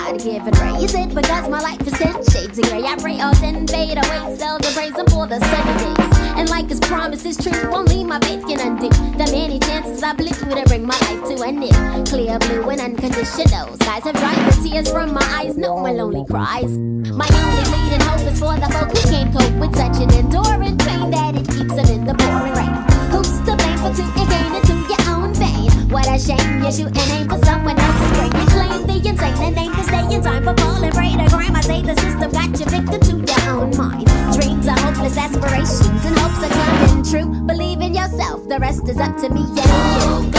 God-given raise it because my life is 10 shades of gray. I pray all 10 fade away, celebrate them for the sunny days. And like his promise is true, only my faith can undo the many chances I blew to bring my life to an end. Clear blue and unconditional skies have dried the tears from my eyes, no more lonely cries. My only leading hope is for the folk who can't cope with such an enduring pain that it keeps them in the pouring rain. Who's to blame for tooting gain into your own vein? What a shame you shoot and aim for someone else's brain. You claim the insane and aim to stay in time for falling prey to crime. I say the system got you victim to your own mind. Dreams are hopeless aspirations and hopes are coming true. Believe in yourself, the rest is up to me and you.